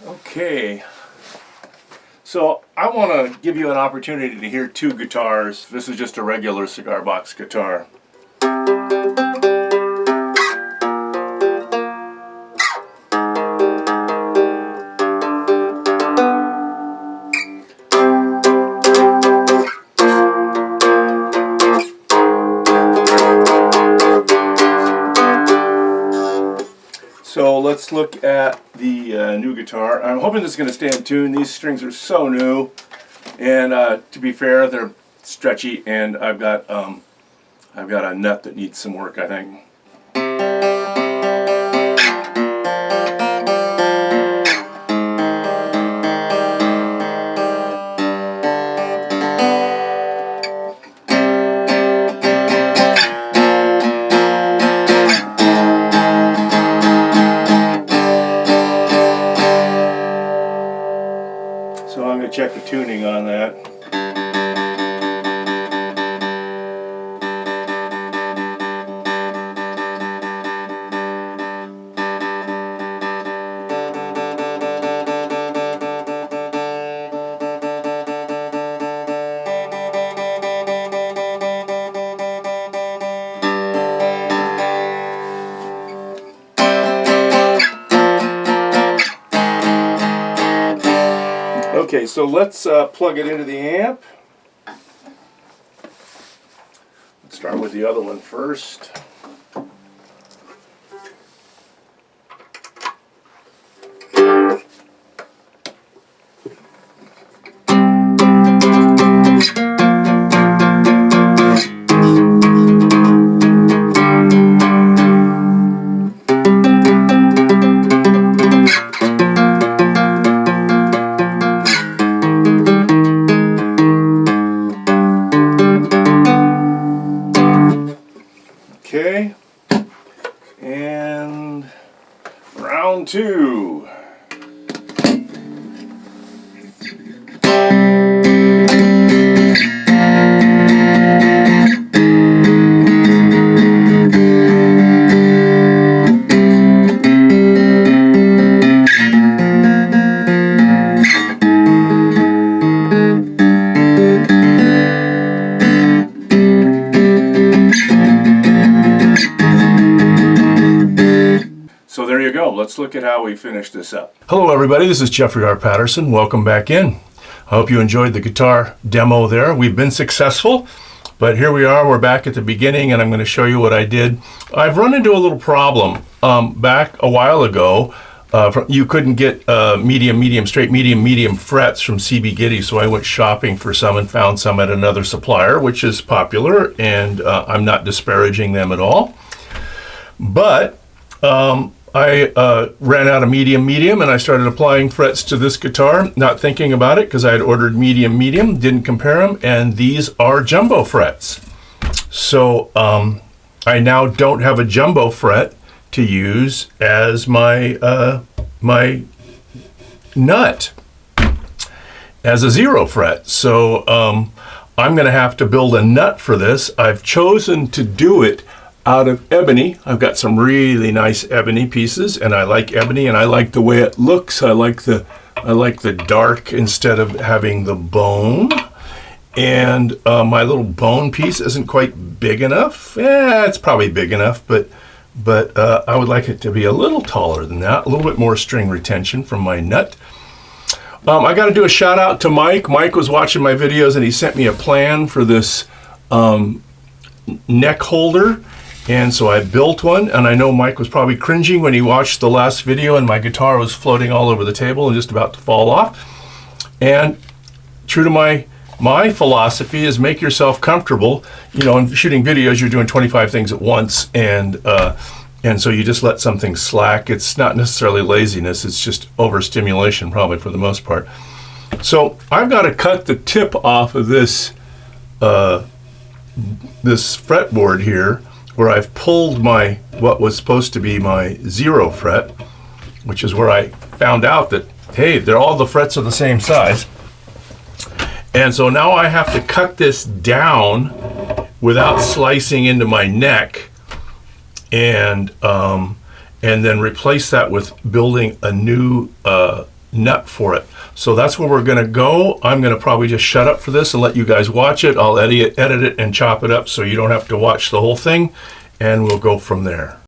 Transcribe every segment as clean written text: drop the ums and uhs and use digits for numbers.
Okay, so I want to give you an opportunity to hear two guitars. This is just a regular cigar box guitar. So let's look at the new guitar. I'm hoping this is going to stay in tune. These strings are so new, and to be fair, they're stretchy, and I've got a nut that needs some work, I think. So I'm going to check the tuning on that. Okay, so let's plug it into the amp. Let's start with the other one first. Okay, and round two. So there you go. Let's look at how we finish this up. Hello everybody, this is Jeffrey R. Patterson. Welcome back in. I hope you enjoyed the guitar demo there. We've been successful, but here we are. We're back at the beginning, and I'm going to show you what I did. I've run into a little problem. Back a while ago, you couldn't get medium, straight medium frets from CB Giddy, so I went shopping for some and found some at another supplier, which is popular, and I'm not disparaging them at all. But I ran out of medium, and I started applying frets to this guitar, not thinking about it because I had ordered medium, didn't compare them, and these are jumbo frets. So I now don't have a jumbo fret to use as my my nut as a 0 fret. So I'm going to have to build a nut for this. I've chosen to do it out of ebony. I've got some really nice ebony pieces, and I like ebony, and I like the way it looks. I like the dark instead of having the bone. And my little bone piece isn't quite big enough. It's probably big enough, but I would like it to be a little taller than that, a little bit more string retention from my nut. I got to do a shout out to Mike. Mike was watching my videos, and he sent me a plan for this neck holder. And so I built one, and I know Mike was probably cringing when he watched the last video and my guitar was floating all over the table and just about to fall off. And true to my philosophy is make yourself comfortable. You know, in shooting videos, you're doing 25 things at once, and so you just let something slack. It's not necessarily laziness, it's just overstimulation probably for the most part. So I've got to cut the tip off of this fretboard here, where I've pulled what was supposed to be my 0 fret, which is where I found out that, hey, all the frets are the same size. And so now I have to cut this down without slicing into my neck, and then replace that with building a new nut for it. So that's where we're going to go. I'm going to probably just shut up for this and let you guys watch it. I'll edit it and chop it up so you don't have to watch the whole thing, and we'll go from there.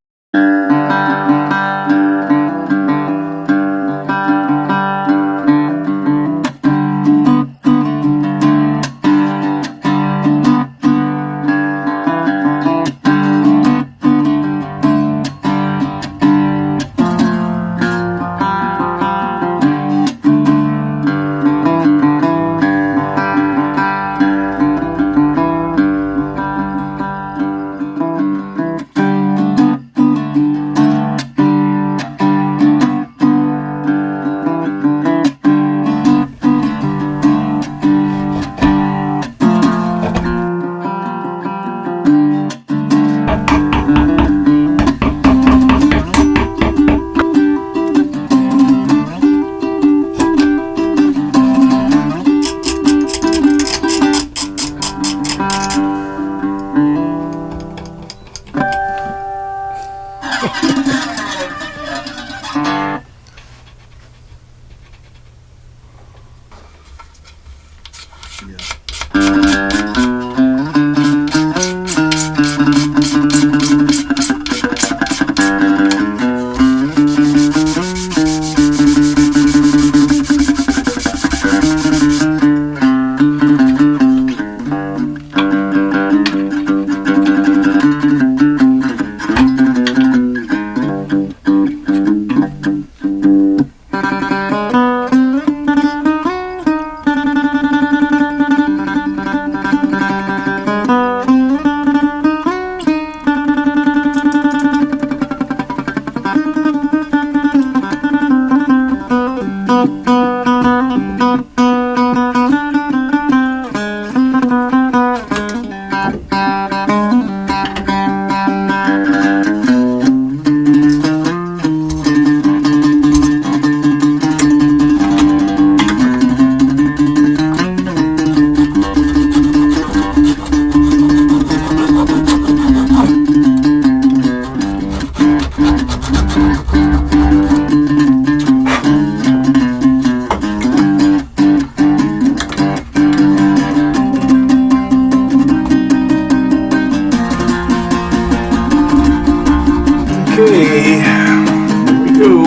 Okay, here we go.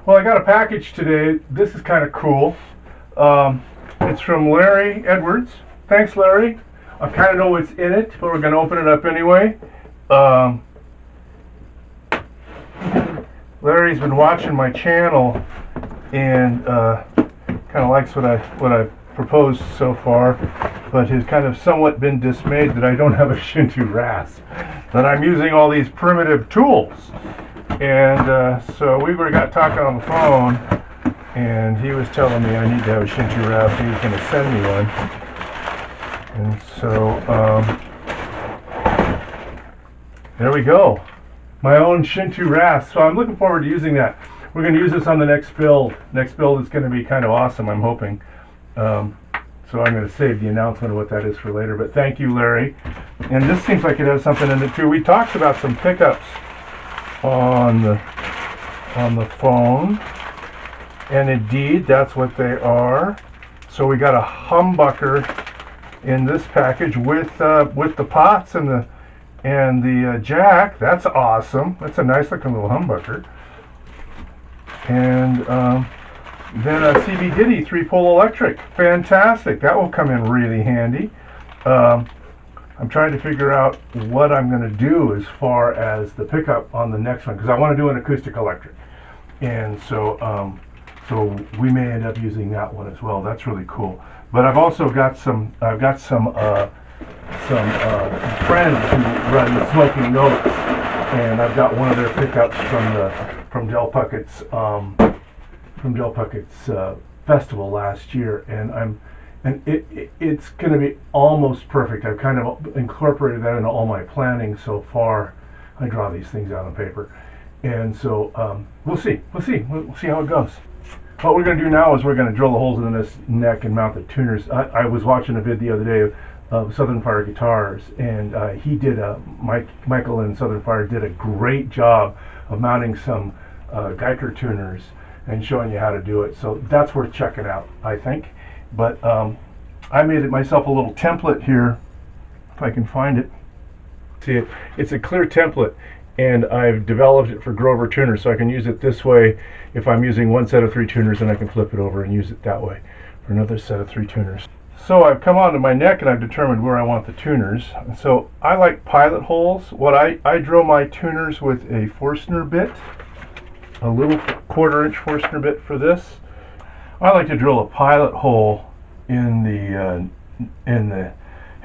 Well, I got a package today. This is kind of cool. It's from Larry Edwards. Thanks, Larry. I kind of know what's in it, but we're going to open it up anyway. Larry's been watching my channel and kind of likes what I've proposed so far, but has kind of somewhat been dismayed that I don't have a Shinto rasp, that I'm using all these primitive tools. And so we got talking on the phone, and he was telling me I need to have a Shinto rasp. He was going to send me one. And so there we go. My own Shinto rasp. So I'm looking forward to using that. We're going to use this on the next build. Next build is going to be kind of awesome, I'm hoping. So I'm going to save the announcement of what that is for later. But thank you, Larry. And this seems like it has something in it too. We talked about some pickups on the phone, and indeed that's what they are. So we got a humbucker in this package with the pots and the jack. That's awesome. That's a nice looking little humbucker. And then a CB Diddy 3-pole electric. Fantastic. That will come in really handy. I'm trying to figure out what I'm going to do as far as the pickup on the next one, because I want to do an acoustic electric. And so so we may end up using that one as well. That's really cool. But I've also got some friends who run the Smoking Notes, and I've got one of their pickups from Del Puckett's festival last year, and it's going to be almost perfect. I've kind of incorporated that into all my planning so far. I draw these things out on paper, and so we'll see how it goes. What we're going to do now is we're going to drill the holes in this neck and mount the tuners. I was watching a vid the other day of Southern Fire Guitars, and Michael in Southern Fire did a great job of mounting some Geiger tuners and showing you how to do it. So that's worth checking out, I think. But I made it myself a little template here, if I can find it. See it? It's a clear template, and I've developed it for Grover tuners, so I can use it this way. If I'm using one set of 3 tuners, then I can flip it over and use it that way for another set of 3 tuners. So I've come onto my neck and I've determined where I want the tuners. So I like pilot holes. I drill my tuners with a Forstner bit, a little 1/4-inch Forstner bit for this. I like to drill a pilot hole in the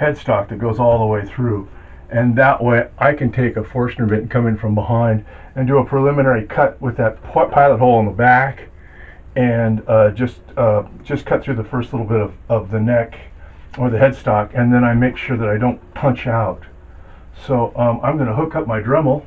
headstock that goes all the way through, and that way I can take a Forstner bit and come in from behind and do a preliminary cut with that pilot hole in the back, and just cut through the first little bit of the neck or the headstock, and then I make sure that I don't punch out. So I'm going to hook up my Dremel.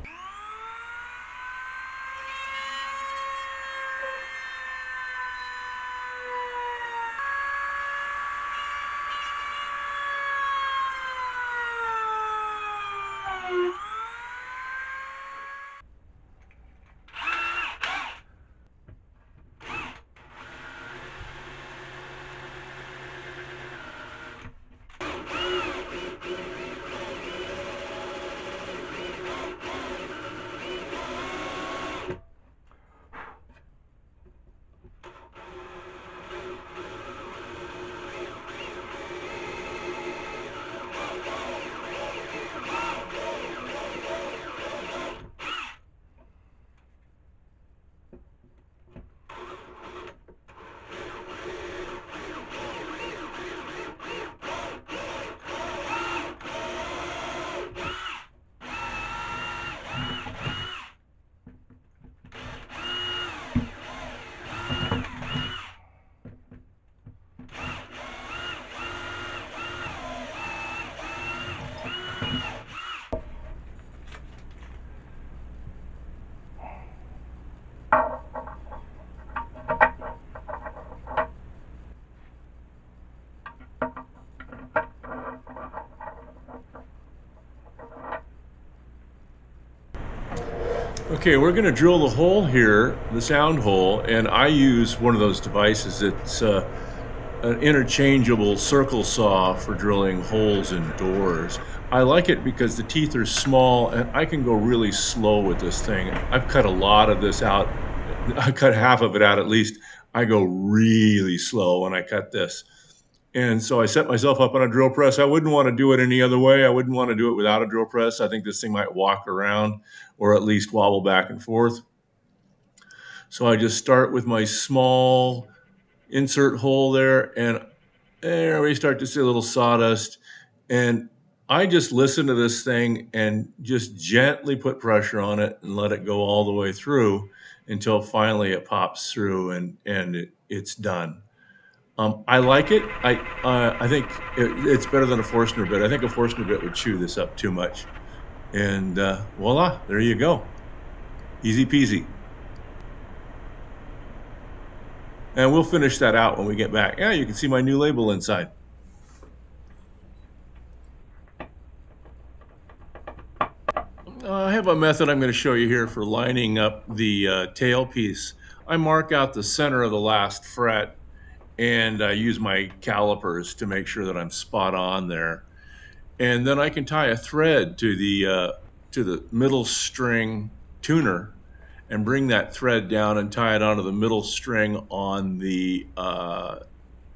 Okay, we're going to drill the hole here, the sound hole, and I use one of those devices. It's an interchangeable circle saw for drilling holes in doors. I like it because the teeth are small and I can go really slow with this thing. I've cut a lot of this out. I cut half of it out at least. I go really slow when I cut this. And so I set myself up on a drill press. I wouldn't want to do it any other way. I wouldn't want to do it without a drill press. I think this thing might walk around or at least wobble back and forth. So I just start with my small insert hole there, and There we start to see a little sawdust. And I just listen to this thing and just gently put pressure on it and let it go all the way through until finally it pops through and it's done. I like it. I think it's better than a Forstner bit. I think a Forstner bit would chew this up too much. And voila, there you go. Easy peasy. And we'll finish that out when we get back. Yeah, you can see my new label inside. I have a method I'm going to show you here for lining up the tailpiece. I mark out the center of the last fret and I use my calipers to make sure that I'm spot on there. And then I can tie a thread to the middle string tuner and bring that thread down and tie it onto the middle string on the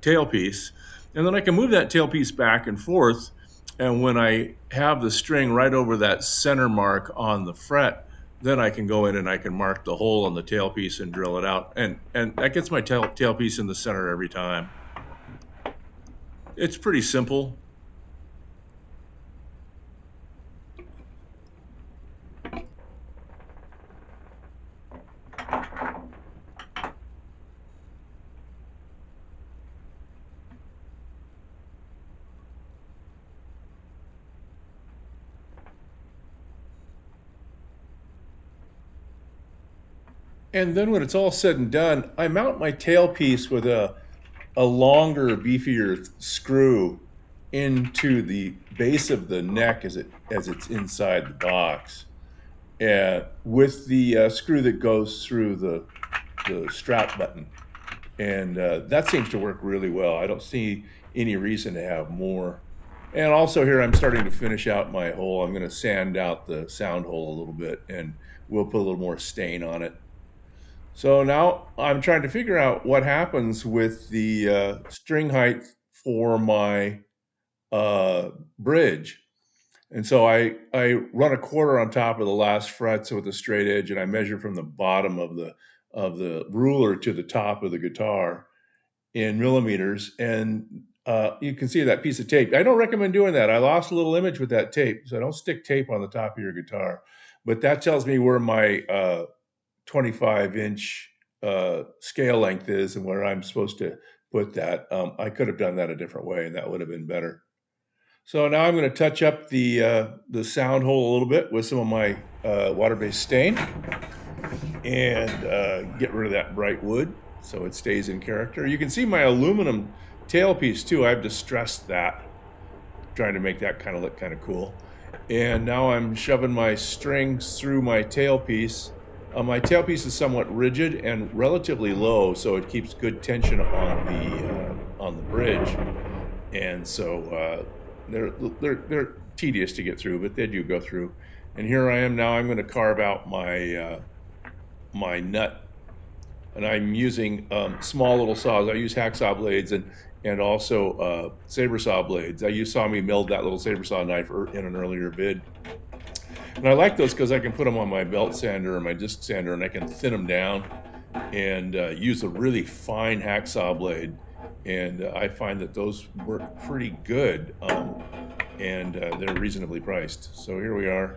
tailpiece. And then I can move that tailpiece back and forth. And when I have the string right over that center mark on the fret, then I can go in and I can mark the hole on the tailpiece and drill it out. And that gets my tailpiece in the center every time. It's pretty simple. And then when it's all said and done, I mount my tailpiece with a longer, beefier screw into the base of the neck as it's inside the box, with the screw that goes through the strap button, and that seems to work really well. I don't see any reason to have more. And also here, I'm starting to finish out my hole. I'm going to sand out the sound hole a little bit, and we'll put a little more stain on it. So now I'm trying to figure out what happens with the string height for my bridge. And so I run a quarter on top of the last fret, so with a straight edge, and I measure from the bottom of the ruler to the top of the guitar in millimeters. And you can see that piece of tape. I don't recommend doing that. I lost a little image with that tape, so don't stick tape on the top of your guitar. But that tells me where my 25-inch scale length is and where I'm supposed to put that. I could have done that a different way, and that would have been better. So now I'm going to touch up the sound hole a little bit with some of my water-based stain and get rid of that bright wood so it stays in character. You can see my aluminum tailpiece too. I've distressed that, trying to make that kind of look kind of cool. And now I'm shoving my strings through my tailpiece. My tailpiece is somewhat rigid and relatively low, so it keeps good tension on the bridge. And so they're tedious to get through, but they do go through. And here I am now. I'm going to carve out my my nut, and I'm using small little saws. I use hacksaw blades and also saber saw blades. You saw me milled that little saber saw knife in an earlier vid. And I like those because I can put them on my belt sander or my disc sander, and I can thin them down and use a really fine hacksaw blade. And I find that those work pretty good, and they're reasonably priced. So here we are,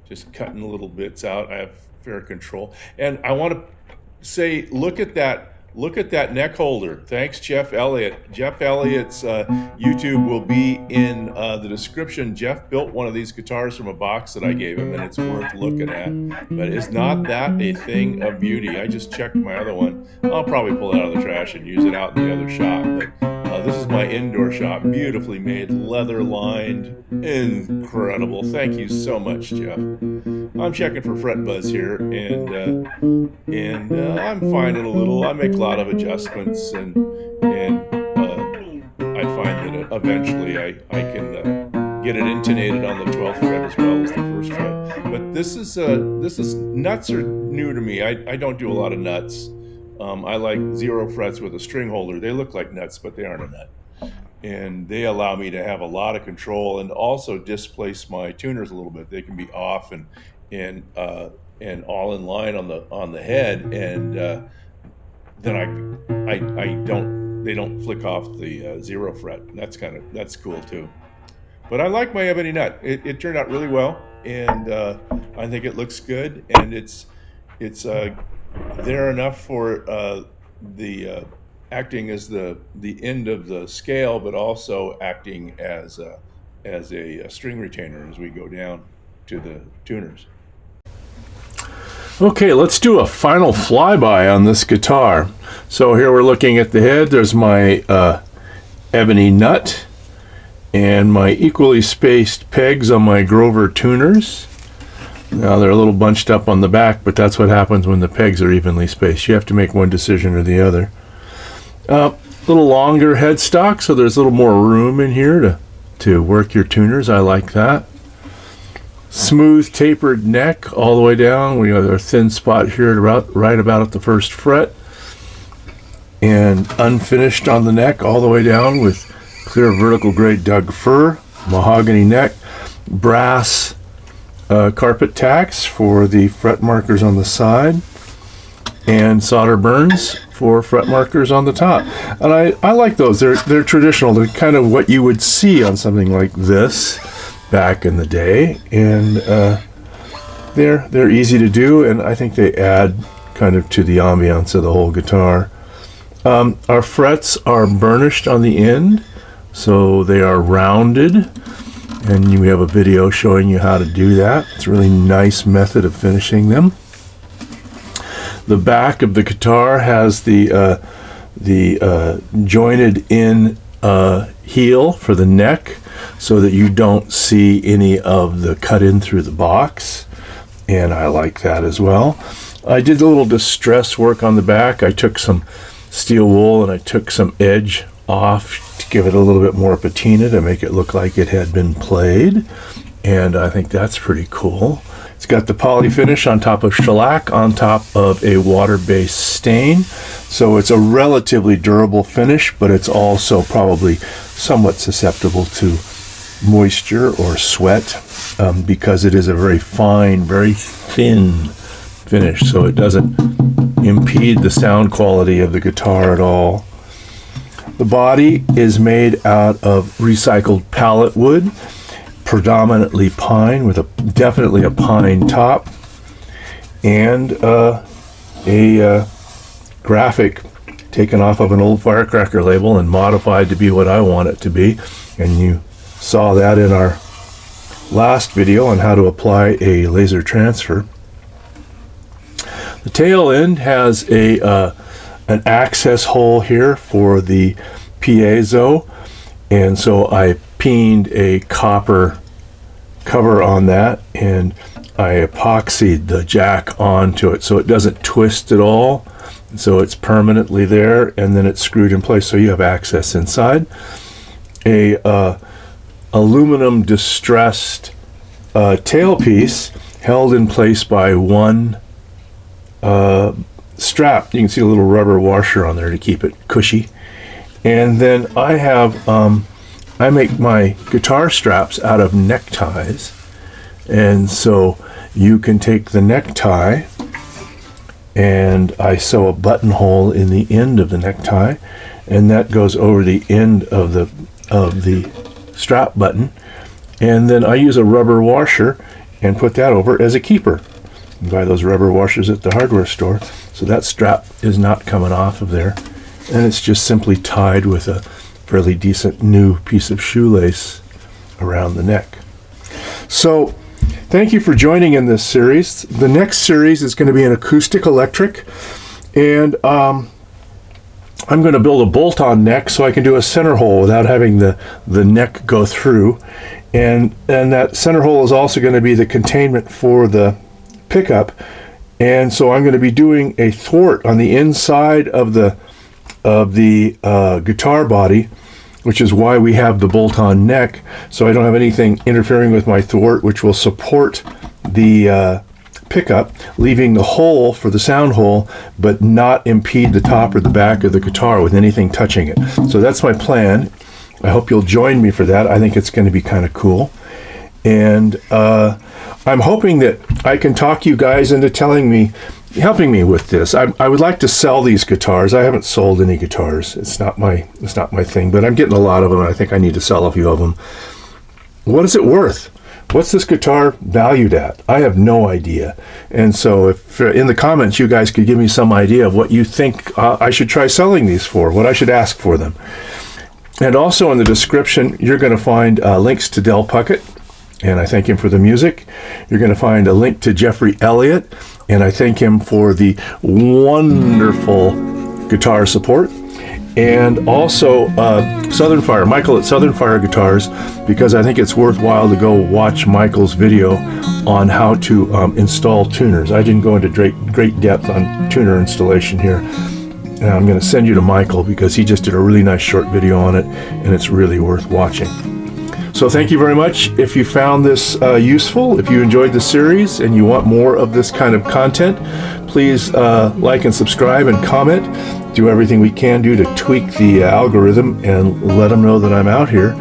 just cutting little bits out. I have fair control. And I want to say, look at that neck holder. Thanks, Jeff Elliott. Jeff Elliott's YouTube will be in the description. Jeff built one of these guitars from a box that I gave him, and it's worth looking at. But is not that a thing of beauty? I just checked my other one. I'll probably pull it out of the trash and use it out in the other shop. But this is my indoor shop, beautifully made, leather lined, incredible. Thank you so much, Jeff. I'm checking for fret buzz here, and I'm finding a little. I make a lot of adjustments, and I find that eventually I can get it intonated on the 12th fret as well as the first fret. But this is nuts are new to me. I don't do a lot of nuts. I like 0 frets with a string holder. They look like nuts, but they aren't a nut. And they allow me to have a lot of control and also displace my tuners a little bit. They can be off and all in line on the head, and then I don't they don't flick off the 0 fret. That's cool too. But I like my ebony nut. It turned out really well, and I think it looks good, and it's there enough for the acting as the end of the scale, but also acting as a string retainer as we go down to the tuners. Okay, let's do a final flyby on this guitar. So here we're looking at the head. There's my ebony nut and my equally spaced pegs on my Grover tuners. Now they're a little bunched up on the back, but that's what happens when the pegs are evenly spaced. You have to make one decision or the other. A little longer headstock, so there's a little more room in here to work your tuners. I like that. Smooth tapered neck all the way down. We got our thin spot here right about at the first fret, and unfinished on the neck all the way down with clear vertical grade Doug fir, mahogany neck, brass carpet tacks for the fret markers on the side, and solder burns for fret markers on the top. And I like those. They're traditional. They're kind of what you would see on something like this back in the day, and they're easy to do, and I think they add kind of to the ambiance of the whole guitar. Our frets are burnished on the end, so they are rounded, and we have a video showing you how to do that. It's a really nice method of finishing them. The back of the guitar has the jointed in heel for the neck, so that you don't see any of the cut in through the box, and I like that as well. I did a little distress work on the back. I took some steel wool and I took some edge off to give it a little bit more patina to make it look like it had been played, and I think that's pretty cool. It's got the poly finish on top of shellac on top of a water-based stain, so it's a relatively durable finish, but it's also probably somewhat susceptible to moisture or sweat because it is a very fine, very thin finish, so it doesn't impede the sound quality of the guitar at all. The body is made out of recycled pallet wood, predominantly pine, with definitely a pine top, and a graphic taken off of an old Firecracker label and modified to be what I want it to be, and you saw that in our last video on how to apply a laser transfer. The tail end has an access hole here for the piezo, and so I peened a copper cover on that, and I epoxied the jack onto it so it doesn't twist at all, so it's permanently there, and then it's screwed in place so you have access inside. A aluminum distressed tailpiece held in place by one strap. You can see a little rubber washer on there to keep it cushy. And then I have I make my guitar straps out of neckties, and so you can take the necktie and I sew a buttonhole in the end of the necktie, and that goes over the end of the strap button, and then I use a rubber washer and put that over as a keeper. You buy those rubber washers at the hardware store, so that strap is not coming off of there, and it's just simply tied with a fairly decent new piece of shoelace around the neck. So thank you for joining in this series. The next series is going to be an acoustic electric, and I'm going to build a bolt-on neck so I can do a center hole without having the neck go through, and that center hole is also going to be the containment for the pickup, and so I'm going to be doing a thwart on the inside of the guitar body, which is why we have the bolt-on neck, so I don't have anything interfering with my thwart, which will support the pickup, leaving the hole for the sound hole, but not impede the top or the back of the guitar with anything touching it. So that's my plan. I hope you'll join me for that. I think it's going to be kind of cool. And I'm hoping that I can talk you guys into helping me with this. I would like to sell these guitars. I haven't sold any guitars. It's not my thing, but I'm getting a lot of them, and I think I need to sell a few of them. What is it worth? What's this guitar valued at? I have no idea. And so if in the comments you guys could give me some idea of what you think I should try selling these for, what I should ask for them. And also in the description, you're going to find links to Del Puckett, and I thank him for the music. You're going to find a link to Jeffrey Elliott, and I thank him for the wonderful guitar support. And also Southern Fire, Michael at Southern Fire Guitars, because I think it's worthwhile to go watch Michael's video on how to install tuners. I didn't go into great depth on tuner installation here. And I'm going to send you to Michael because he just did a really nice short video on it, and it's really worth watching. So thank you very much. If you found this useful, if you enjoyed the series and you want more of this kind of content, please like and subscribe and comment. Do everything we can do to tweak the algorithm and let them know that I'm out here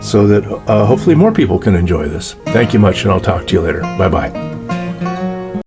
so that hopefully more people can enjoy this. Thank you much, and I'll talk to you later. Bye-bye.